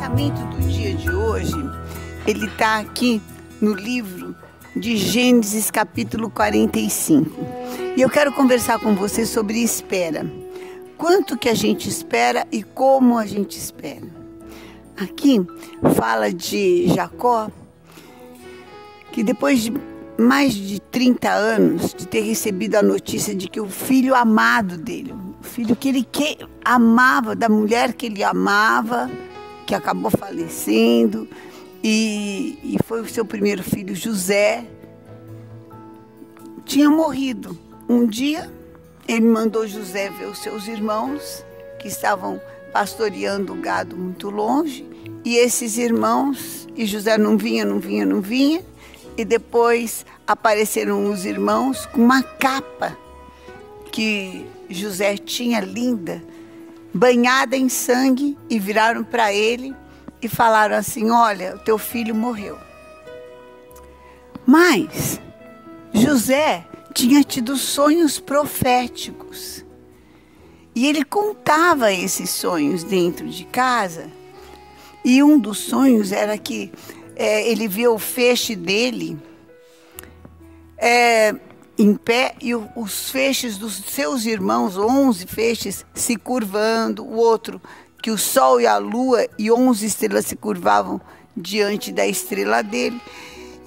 pensamento do dia de hoje, ele está aqui no livro de Gênesis, capítulo 45. E eu quero conversar com você sobre espera. Quanto que a gente espera e como a gente espera. Aqui fala de Jacó, que depois de mais de 30 anos de ter recebido a notícia de que o filho amado dele, o filho que ele amava, da mulher que ele amava, que acabou falecendo, e foi o seu primeiro filho, José, tinha morrido. Um dia, ele mandou José ver os seus irmãos, que estavam pastoreando o gado muito longe, e esses irmãos, e José não vinha, e depois apareceram os irmãos com uma capa que José tinha linda, banhada em sangue, e viraram para ele e falaram assim: olha, o teu filho morreu. Mas José tinha tido sonhos proféticos e ele contava esses sonhos dentro de casa, e um dos sonhos era que ele via o feixe dele em pé, e os feixes dos seus irmãos, 11 feixes, se curvando, o outro, que o sol e a lua e 11 estrelas se curvavam diante da estrela dele.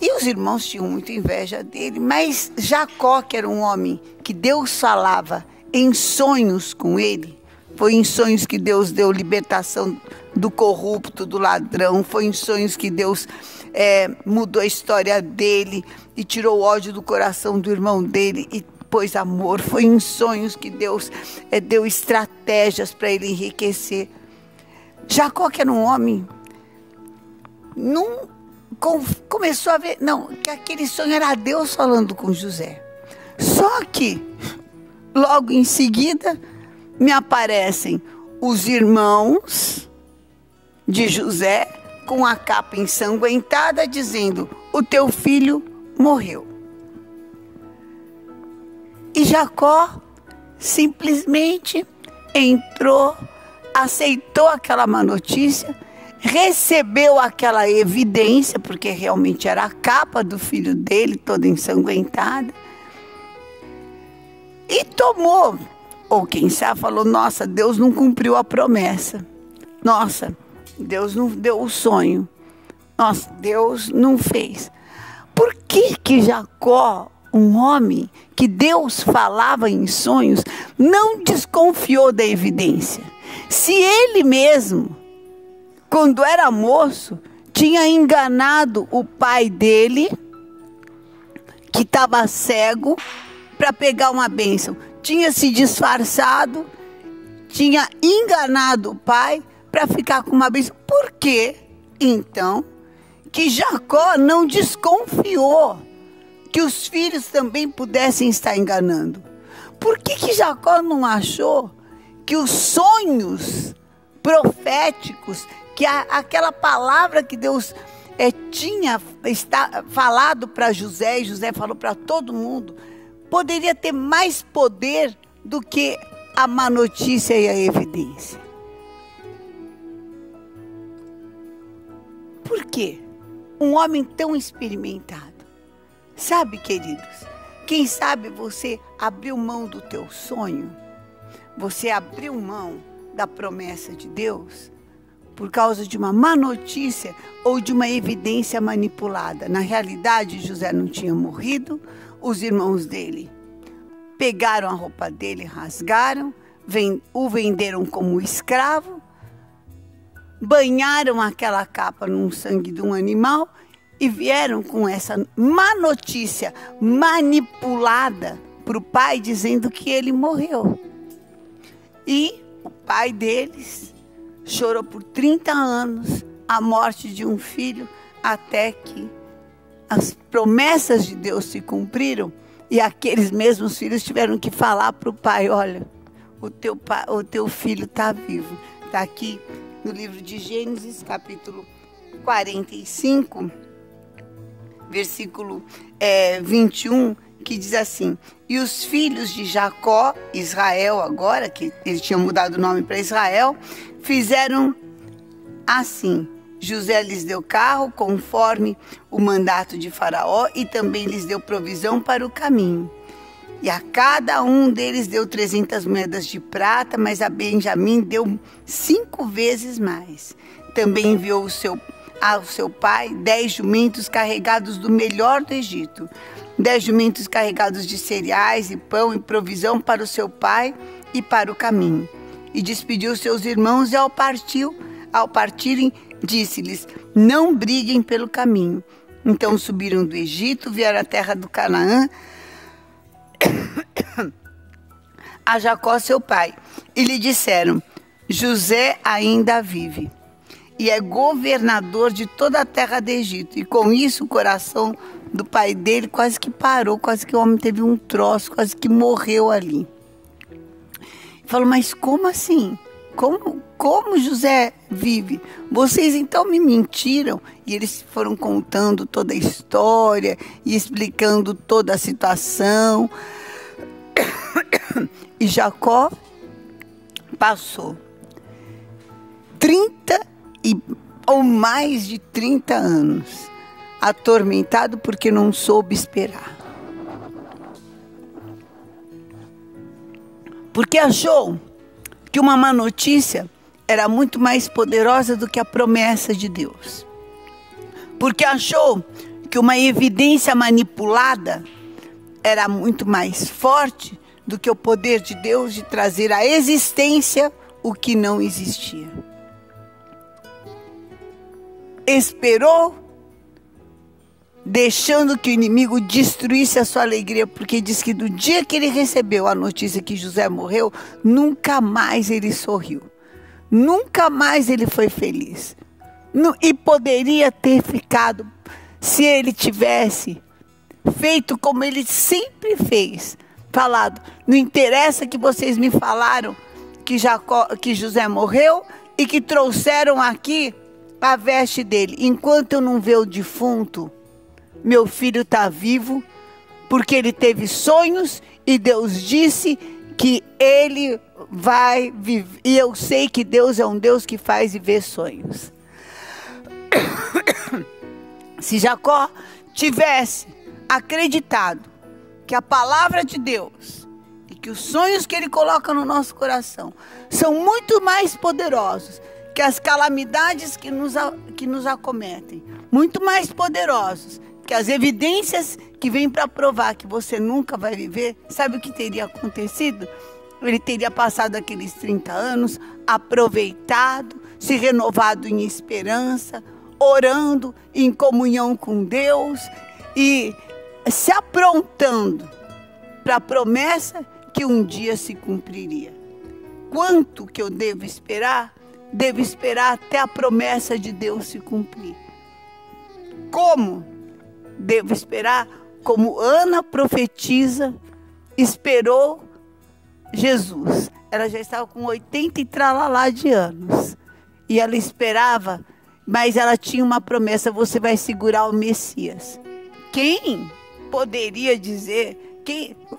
E os irmãos tinham muita inveja dele, mas Jacó, que era um homem que Deus falava em sonhos com ele, foi em sonhos que Deus deu libertação do corrupto, do ladrão, foi em sonhos que Deus mudou a história dele e tirou o ódio do coração do irmão dele e pôs amor. Foi em sonhos que Deus deu estratégias para ele enriquecer. Jacó, que era um homem, começou a ver, que aquele sonho era Deus falando com José. Só que, logo em seguida, me aparecem os irmãos de José com a capa ensanguentada, dizendo: o teu filho morreu. E Jacó simplesmente entrou, aceitou aquela má notícia, recebeu aquela evidência, porque realmente era a capa do filho dele, toda ensanguentada, e tomou, ou quem sabe falou: nossa, Deus não cumpriu a promessa, nossa, Deus não deu o sonho, nossa, Deus não fez. Por que Jacó, um homem que Deus falava em sonhos, não desconfiou da evidência? Se ele mesmo, quando era moço, tinha enganado o pai dele, que estava cego, para pegar uma bênção, tinha se disfarçado, tinha enganado o pai para ficar com uma bênção. Por que, então, que Jacó não desconfiou que os filhos também pudessem estar enganando? Por que Jacó não achou que os sonhos proféticos, que aquela palavra que Deus tinha falado para José, e José falou para todo mundo, poderia ter mais poder do que a má notícia e a evidência? Por quê? Um homem tão experimentado. Sabe, queridos, quem sabe você abriu mão do teu sonho, você abriu mão da promessa de Deus por causa de uma má notícia ou de uma evidência manipulada. Na realidade, José não tinha morrido, os irmãos dele pegaram a roupa dele, rasgaram, o venderam como escravo, banharam aquela capa num sangue de um animal e vieram com essa má notícia manipulada para o pai, dizendo que ele morreu. E o pai deles chorou por 30 anos a morte de um filho, até que as promessas de Deus se cumpriram e aqueles mesmos filhos tiveram que falar para o pai: olha, o teu filho está vivo. Está aqui no livro de Gênesis, capítulo 45, versículo 21, que diz assim: e os filhos de Jacó, Israel agora, que ele tinha mudado o nome para Israel, fizeram Assim, José lhes deu carro conforme o mandato de Faraó e também lhes deu provisão para o caminho. E a cada um deles deu 300 moedas de prata, mas a Benjamim deu 5 vezes mais. Também enviou ao seu pai 10 jumentos carregados do melhor do Egito, 10 jumentos carregados de cereais e pão e provisão para o seu pai e para o caminho. E despediu seus irmãos e ao partirem, disse-lhes: não briguem pelo caminho. Então subiram do Egito, vieram à terra do Canaã, a Jacó seu pai, e lhe disseram: José ainda vive, e é governador de toda a terra do Egito. E com isso o coração do pai dele quase que parou, quase que o homem teve um troço, quase que morreu ali. Falou: mas como assim? Como José vive? Vocês então me mentiram? E eles foram contando toda a história e explicando toda a situação. E Jacó passou 30 ou mais de 30 anos atormentado porque não soube esperar. Porque achou que uma má notícia era muito mais poderosa do que a promessa de Deus. Porque achou que uma evidência manipulada era muito mais forte do que o poder de Deus de trazer à existência o que não existia. Esperou, deixando que o inimigo destruísse a sua alegria, porque diz que do dia que ele recebeu a notícia que José morreu, nunca mais ele sorriu. Nunca mais ele foi feliz. E poderia ter ficado se ele tivesse feito como ele sempre fez. Falado: não interessa que vocês me falaram que José morreu e que trouxeram aqui a veste dele. Enquanto eu não ver o defunto, meu filho está vivo, porque ele teve sonhos e Deus disse que ele vai viver. E eu sei que Deus é um Deus que faz viver sonhos. Se Jacó tivesse acreditado que a palavra de Deus e que os sonhos que Ele coloca no nosso coração são muito mais poderosos que as calamidades que nos acometem, muito mais poderosos que as evidências que vêm para provar que você nunca vai viver, sabe o que teria acontecido? Ele teria passado aqueles 30 anos, aproveitado, se renovado em esperança, orando em comunhão com Deus e se aprontando para a promessa que um dia se cumpriria. Quanto que eu devo esperar? Devo esperar até a promessa de Deus se cumprir. Como? Devo esperar como Ana profetiza esperou Jesus. Ela já estava com 80 e tralalá de anos. E ela esperava, mas ela tinha uma promessa: você vai segurar o Messias. Quem poderia dizer?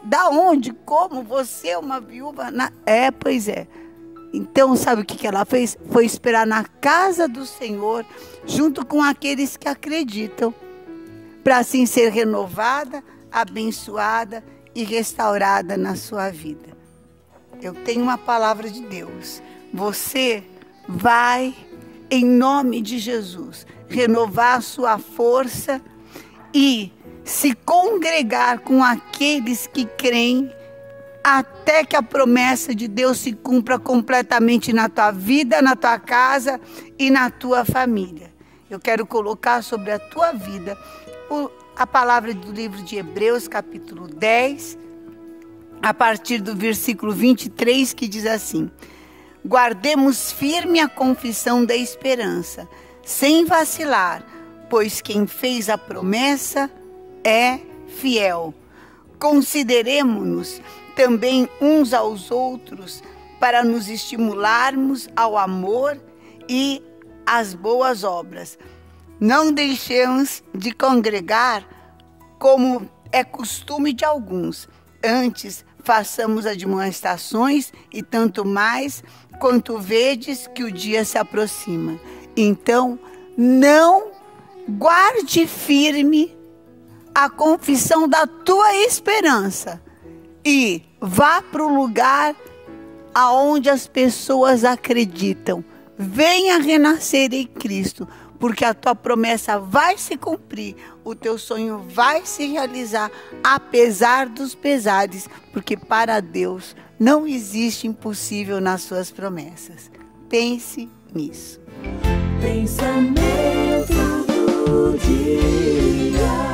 Da onde? Como? Você é uma viúva? Pois é. Então, sabe o que ela fez? Foi esperar na casa do Senhor, junto com aqueles que acreditam, para assim ser renovada, abençoada e restaurada na sua vida. Eu tenho uma palavra de Deus. Você vai, em nome de Jesus, renovar a sua força e se congregar com aqueles que creem até que a promessa de Deus se cumpra completamente na tua vida, na tua casa e na tua família. Eu quero colocar sobre a tua vida a palavra do livro de Hebreus, capítulo 10, a partir do versículo 23, que diz assim: guardemos firme a confissão da esperança, sem vacilar, pois quem fez a promessa é fiel. Consideremo-nos também uns aos outros para nos estimularmos ao amor e às boas obras. Não deixemos de congregar como é costume de alguns. Antes, façamos admoestações, e tanto mais quanto vedes que o dia se aproxima. Então, não guarde firme a confissão da tua esperança e vá para o lugar aonde as pessoas acreditam. Venha renascer em Cristo, porque a tua promessa vai se cumprir, o teu sonho vai se realizar, apesar dos pesares, porque para Deus não existe impossível nas suas promessas. Pense nisso. Pensamento do dia.